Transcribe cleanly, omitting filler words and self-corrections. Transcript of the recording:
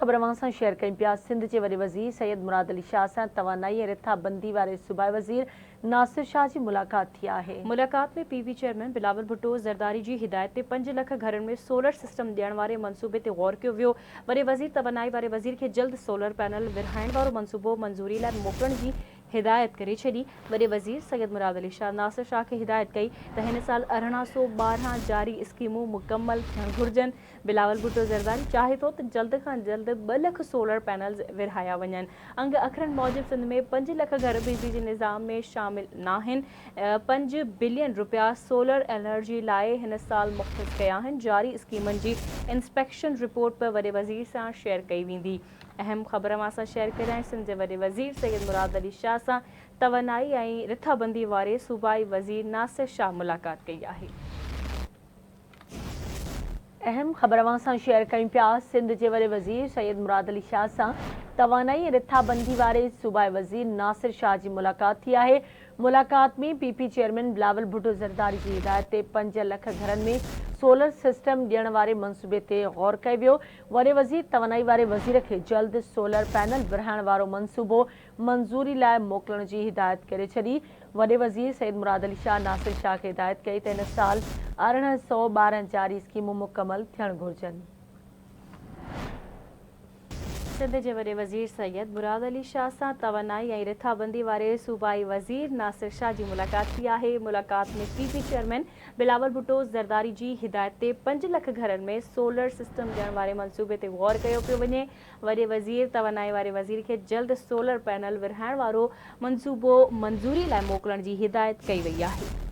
ख़बर सां शेयर कयूं पिया। सिंध के वॾे वज़ीर सैयद मुराद अली शाह सां तवानाई ऐं रिथाबंदी वारे सूबाई वज़ीर नासिर शाह की मुलाकात थी आहे। मुलाकात में पीवी चेयरमैन बिलावल भुट्टो ज़रदारी की हिदायत ते 5 लाख घरनि में सोलर सिस्टम ॾियण वारे मनसूबे ते गौर कयो वियो। वॾे वज़ीर तवानाई वारे वज़ीर के जल्द सोलर पैनल विरहाइण वारो मनसूबो मंजूरी लाइ मोकिलण जी हिदायत करे छॾी। वॾे वज़ीर सैयद मुराद अली शाह नासिर शाह के हिदायत कई त हिन साल 1812 जारी स्कीमूं मुकम्मल थियण घुरिजनि। बिलावल भुट्टो ज़रदारी चाहे तो जल्द खां जल्द 2 लाख सोलर पैनल्स विरहाया वञनि। अंग अखरनि मौजिब सिंध में 5 लाख घर बिजली के निज़ाम में शामिल नाहिन। 5 बिलियन रुपया सोलर एनर्जी लाए हिन साल मुख़्तस कया आहिनि। जारी स्कीमनि जी इंस्पेक्शन रिपोर्ट पर वॾे वज़ीर सां शेयर कई वेंदी। अहम ख़बर सां शेयर करियां। सिंध जे वॾे वज़ीर सैयद मुराद अली शाह सां तवानाई ऐं रिथाबंदी वारे सूबाई वज़ीर नासिर शाह मुलाकात कई आहे। अहम ख़बर सां शेयर कयूं पिया। सिंध के वॾे वज़ीर सैयद मुराद अली शाह सां तवानाई ऐं रिथाबंदी वारे सूबाई वज़ीर नासिर शाह की मुलाकात थी आहे। मुलाकात में पीपी चेयरमैन बिलावल भुट्टो ज़रदारी की हिदायत ते 5 लाख घरनि में सोलर सिस्टम ॾियण वारे मनसूबे ते गौर कयो वियो। वॾे वज़ीर तवानाई वारे वज़ीर के जल्द सोलर पैनल विरहाइण वारो मनसूबो मंजूरी लाइ मोकिलण जी हिदायत करे छॾी। वॾे वज़ीर सैयद मुराद अली शाह नासिर शाह के हिदायत कई त हिन साल 1812 जारी स्कीमूं मुकम्मल थियण घुरिजनि। सिंध के वॾे वज़ीर सैयद मुराद अली शाह सां तवानाई ऐं रिथाबंदी वारे सूबाई वज़ीर नासिर शाह की मुलाकात थी आहे। मुलाकात में पीपी चेयरमैन बिलावल भुट्टो ज़रदारी की हिदायत ते 5 लाख घरनि में सोलर सिस्टम ॾियण वारे मनसूबे ते गौर कयो पियो वञे। वॾे वज़ीर तवानाई वारे वज़ीर के जल्द सोलर पैनल विरहाइण वारो मनसूबो मंजूरी लाइ मोकिलण जी हिदायत कई वई आहे।